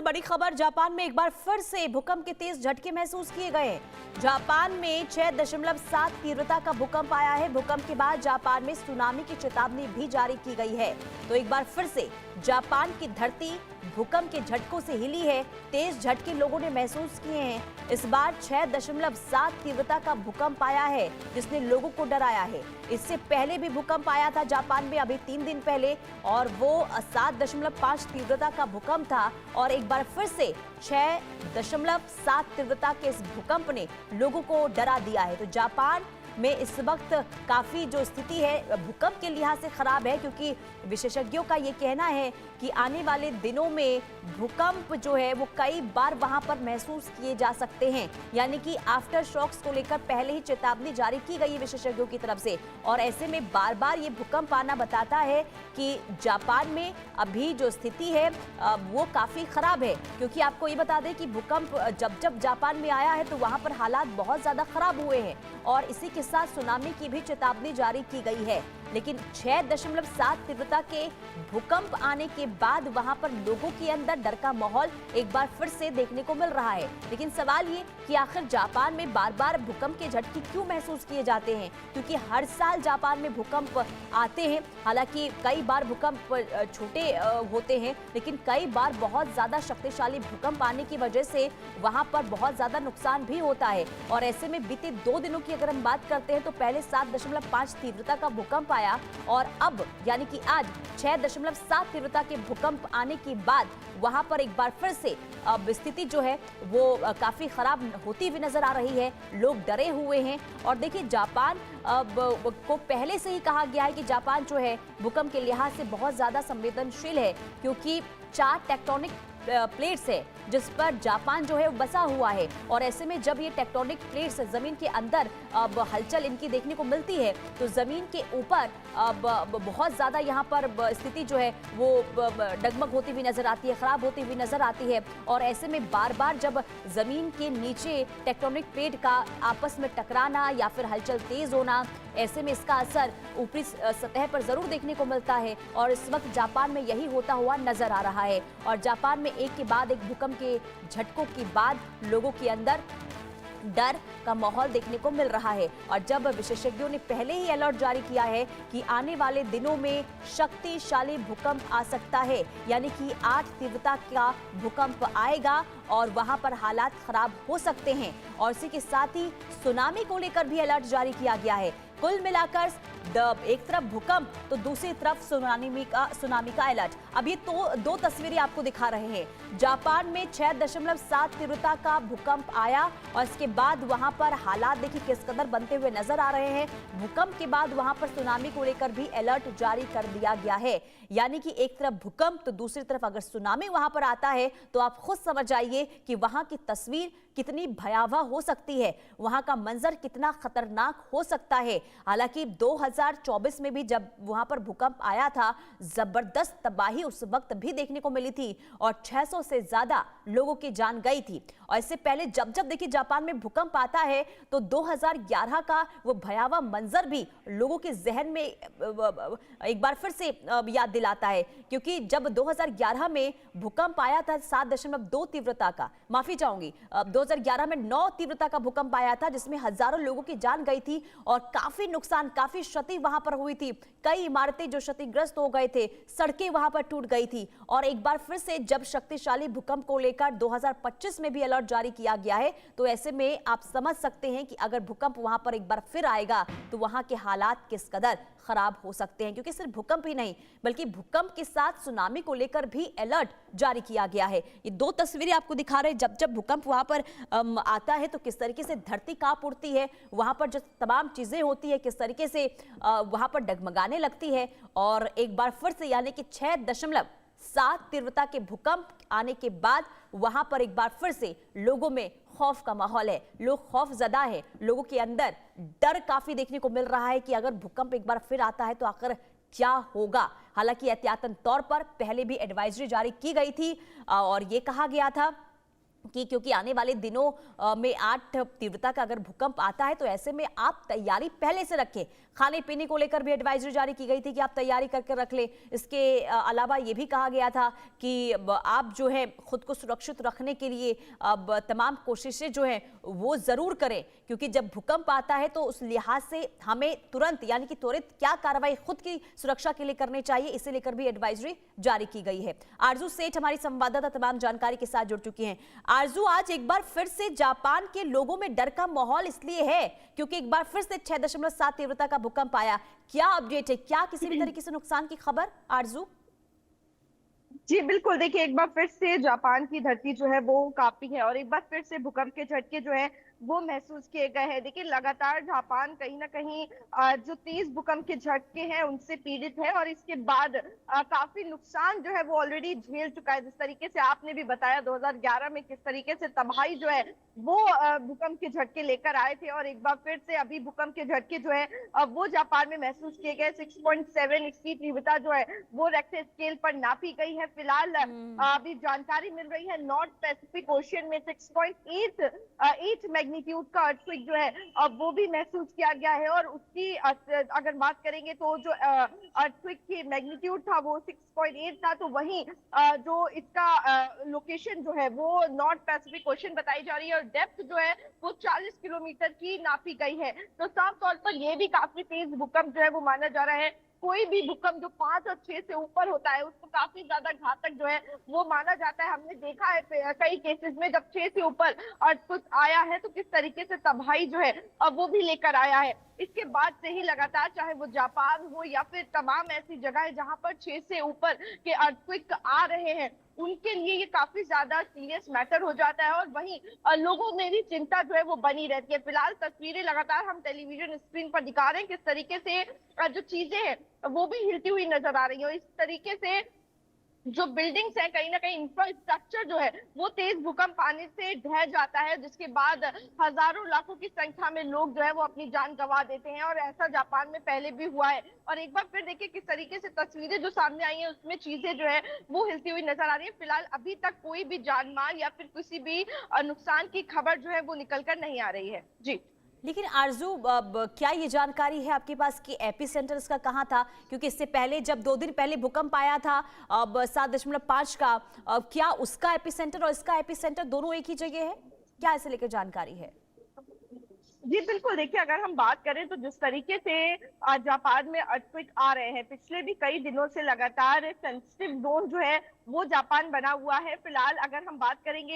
बड़ी खबर, जापान में एक बार फिर से भूकंप के तेज झटके महसूस किए गए हैं। जापान में 6.7 तीव्रता का भूकंप आया है। भूकंप के बाद जापान में सुनामी की चेतावनी भी जारी की गई है। तो एक बार फिर से जापान की धरती भूकंप के झटकों से हिली है। तेज झटके लोगों ने महसूस किए हैं। इस बार 6.7 तीव्रता का भूकंप आया है, जिसने लोगों को डराया है। इससे पहले भी भूकंप आया था जापान में अभी 3 दिन पहले, और वो 7.5 तीव्रता का भूकंप था। और एक बार फिर से 6.7 तीव्रता के इस भूकंप ने लोगों को डरा दिया है। तो जापान में इस वक्त काफी जो स्थिति है भूकंप के लिहाज से खराब है, क्योंकि विशेषज्ञों का ये कहना है कि आने वाले दिनों में भूकंप जो है वो कई बार वहां पर महसूस किए जा सकते हैं। यानी कि आफ्टर शॉक्स को लेकर पहले ही चेतावनी जारी की गई है विशेषज्ञों की तरफ से, और ऐसे में बार बार ये भूकंप आना बताता है कि जापान में अभी जो स्थिति है वो काफी खराब है। क्योंकि आपको ये बता दें कि भूकंप जब जब जापान में आया है तो वहां पर हालात बहुत ज्यादा खराब हुए हैं, और इसी के साथ सुनामी की भी चेतावनी जारी की गई है। लेकिन 6.7 तीव्रता के भूकंप आने के बाद वहां पर लोगों के अंदर डर का माहौल एक बार फिर से देखने को मिल रहा है। लेकिन सवाल ये कि आखिर जापान में बार बार भूकंप के झटके क्यों महसूस किए जाते हैं? क्योंकि हर साल जापान में भूकंप आते हैं। हालांकि कई बार भूकंप छोटे होते हैं, लेकिन कई बार बहुत ज्यादा शक्तिशाली भूकंप आने की वजह से वहां पर बहुत ज्यादा नुकसान भी होता है। और ऐसे में बीते 2 दिनों की अगर हम बात करते हैं तो पहले 7.5 तीव्रता का भूकंप आया, और अब यानी कि आज 6.7 तीव्रता के भूकंप आने के बाद वहां पर एक बार फिर से अब स्थिति जो है वो काफी खराब होती हुई नजर आ रही है। लोग डरे हुए हैं। और देखिए, जापान को पहले से ही कहा गया है कि जापान जो है भूकंप के लिहाज से बहुत ज्यादा संवेदनशील है, क्योंकि 4 टेक्टोनिक प्लेट्स है जिस पर जापान जो है बसा हुआ है। और ऐसे में जब ये टेक्टोनिक प्लेट्स जमीन के अंदर अब हलचल इनकी देखने को मिलती है, तो जमीन के ऊपर बहुत ज्यादा यहाँ पर स्थिति जो है वो डगमग होती हुई नजर आती है, खराब होती हुई नजर आती है। और ऐसे में बार बार जब जमीन के नीचे टेक्टोनिक प्लेट का आपस में टकराना या फिर हलचल तेज होना, ऐसे में इसका असर ऊपरी सतह पर जरूर देखने को मिलता है। और इस वक्त जापान में यही होता हुआ नजर आ रहा है। और जापान में एक के बाद एक भूकंप के झटकों के बाद लोगों के अंदर डर का माहौल देखने को मिल रहा है। और जब विशेषज्ञों ने पहले ही अलर्ट जारी किया है कि आने वाले दिनों में शक्तिशाली भूकंप आ सकता है, यानी कि 8 तीव्रता का भूकंप आएगा और वहां पर हालात खराब हो सकते हैं। और इसी के साथ ही सुनामी को लेकर भी अलर्ट जारी किया गया है। कुल मिलाकर एक तरफ भूकंप तो दूसरी तरफ सुनामी का अलर्ट। अब ये दो तस्वीरें आपको दिखा रहे हैं। जापान में 6.7 तीव्रता का भूकंप आया और इसके बाद वहां पर हालात देखिए किस कदर बनते हुए नजर आ रहे हैं। भूकंप के बाद वहां पर सुनामी को लेकर भी अलर्ट जारी कर दिया गया है। यानी कि एक तरफ भूकंप तो दूसरी तरफ अगर सुनामी वहां पर आता है तो आप खुद समझ जाइए कि वहां की तस्वीर कितनी भयावह हो सकती है, वहां का मंजर कितना खतरनाक हो सकता है। हालांकि 2024 में भी जब वहां पर भूकंप आया था, जबरदस्त तबाही उस वक्त भी देखने को मिली थी और 600 से ज्यादा लोगों की जान गई थी। और इससे पहले जब जब देखिए जापान में भूकंप आता है तो 2011 का वो भयावह मंजर भी लोगों के जहन में एक बार फिर से याद दिलाता है। क्योंकि जब 2011 में भूकंप आया था 7.2 तीव्रता का, माफी चाहूंगी, 2011 में 9 तीव्रता का भूकंप आया था, जिसमें हजारों लोगों की जान गई थी और काफी नुकसान, काफी क्षति वहां पर हुई थी। कई इमारतें जो क्षतिग्रस्त हो गए थे, सड़कें वहां पर टूट गई थी। और एक बार फिर से जब शक्तिशाली भूकंप को लेकर 2025 में भी अलर्ट जारी किया गया है, तो ऐसे में आप समझ सकते हैं कि अगर भूकंप वहां पर एक बार फिर आएगा तो वहां के हालात किस कदर खराब हो सकते हैं। क्योंकि सिर्फ भूकंप ही नहीं बल्कि भूकंप के साथ सुनामी को लेकर भी अलर्ट जारी किया गया है। ये 2 तस्वीरें आपको दिखा रहे हैं, जब जब भूकंप वहां पर आता है तो किस तरीके से धरती कांप उठती है, वहां पर जो तमाम चीजें होती है किस तरीके से वहां पर डगमगाने लगती है। और एक बार फिर से यानी कि 6.7 तीव्रता के भूकंप आने के बाद वहां पर एक बार फिर से लोगों में खौफ का माहौल है, लोग खौफजदा है, लोगों के अंदर डर काफी देखने को मिल रहा है कि अगर भूकंप एक बार फिर आता है तो आखिर क्या होगा। हालांकि एहतियातन तौर पर पहले भी एडवाइजरी जारी की गई थी और यह कहा गया था कि क्योंकि आने वाले दिनों में 8 तीव्रता का अगर भूकंप आता है तो ऐसे में आप तैयारी पहले से रखें। खाने पीने को लेकर भी एडवाइजरी जारी की गई थी कि आप तैयारी करके रख लें। इसके अलावा ये भी कहा गया था कि आप जो है खुद को सुरक्षित रखने के लिए अब तमाम कोशिशें जो है वो जरूर करें, क्योंकि जब भूकंप आता है तो उस लिहाज से हमें तुरंत यानी कि त्वरित क्या कार्रवाई खुद की सुरक्षा के लिए करनी चाहिए, इसे लेकर भी एडवाइजरी जारी की गई है। आरजू सेठ हमारी संवाददाता तमाम जानकारी के साथ जुड़ चुकी हैं। आरजू, आज एक बार फिर से जापान के लोगों में डर का माहौल इसलिए है क्योंकि एक बार फिर से 6.7 तीव्रता का भूकंप आया। क्या अपडेट है, क्या किसी भी तरीके से नुकसान की खबर आरजू? जी बिल्कुल, देखिए एक बार फिर से जापान की धरती जो है वो कांपी है और एक बार फिर से भूकंप के झटके जो है वो महसूस किए गए हैं। देखिए लगातार जापान कहीं ना कहीं जो तेज भूकंप के झटके हैं उनसे पीड़ित है और इसके बाद काफी नुकसान जो है वो ऑलरेडी झेल चुका है। जिस तरीके से आपने भी बताया 2011 में किस तरीके से तबाही जो है वो भूकंप के झटके लेकर आए थे और एक बार फिर से अभी भूकंप के झटके जो है वो जापान में महसूस किए गए। 6.7 इसकी तीव्रता जो है वो रेक्टर स्केल पर नापी गई है। फिलहाल अभी जानकारी मिल रही है नॉर्थ पैसिफिक ओशियन में 6.8 मैग्नीट्यूड का अर्थक्वेक जो है अब वो भी महसूस किया गया है और उसकी अगर बात करेंगे तो जो अर्थक्वेक की मैग्नीट्यूड था वो 6.8 था, तो वहीं जो इसका लोकेशन जो है वो नॉर्थ पैसिफिक ओशियन बताई जा रही है और डेप्थ जो है वो 40 किलोमीटर की नापी गई है। तो साफ तौर पर यह भी काफी तेज भूकंप जो है वो माना जा रहा है। कोई भी भूकंप जो 5 और 6 से ऊपर होता है उसको काफी ज्यादा घातक जो है वो माना जाता है। हमने देखा है कई केसेस में जब 6 से ऊपर और कुछ आया है तो किस तरीके से तबाही जो है अब वो भी लेकर आया है। इसके बाद से ही लगातार चाहे वो जापान हो या फिर तमाम ऐसी जगह जहां पर 6 से ऊपर के अर्थक्वेक आ रहे हैं उनके लिए ये काफी ज्यादा सीरियस मैटर हो जाता है और वहीं लोगों में भी चिंता जो है वो बनी रहती है। फिलहाल तस्वीरें लगातार हम टेलीविजन स्क्रीन पर दिखा रहे हैं किस तरीके से जो चीजें हैं वो भी हिलती हुई नजर आ रही है और इस तरीके से जो बिल्डिंग्स है कहीं ना कहीं इंफ्रास्ट्रक्चर जो है वो तेज भूकंप आने से ढह जाता है, जिसके बाद हजारों लाखों की संख्या में लोग जो है वो अपनी जान गंवा देते हैं और ऐसा जापान में पहले भी हुआ है। और एक बार फिर देखिए किस तरीके से तस्वीरें जो सामने आई हैं उसमें चीजें जो है वो हिलती हुई नजर आ रही है। फिलहाल अभी तक कोई भी जानमाल या फिर किसी भी नुकसान की खबर जो है वो निकल कर नहीं आ रही है। जी लेकिन आरजू, अब क्या ये जानकारी है आपके पास कि एपी सेंटर इसका कहाँ था? क्योंकि इससे पहले जब 2 दिन पहले भूकंप आया था अब 7.5 का, अब क्या उसका एपी सेंटर और इसका एपी सेंटर दोनों एक ही जगह है? क्या इसे लेकर जानकारी है? जी बिल्कुल, देखिए अगर हम बात करें तो जिस तरीके से जापान में अर्थक्वेक आ रहे हैं पिछले भी कई दिनों से लगातार सेंसिटिव जोन जो है वो जापान बना हुआ है। फिलहाल अगर हम बात करेंगे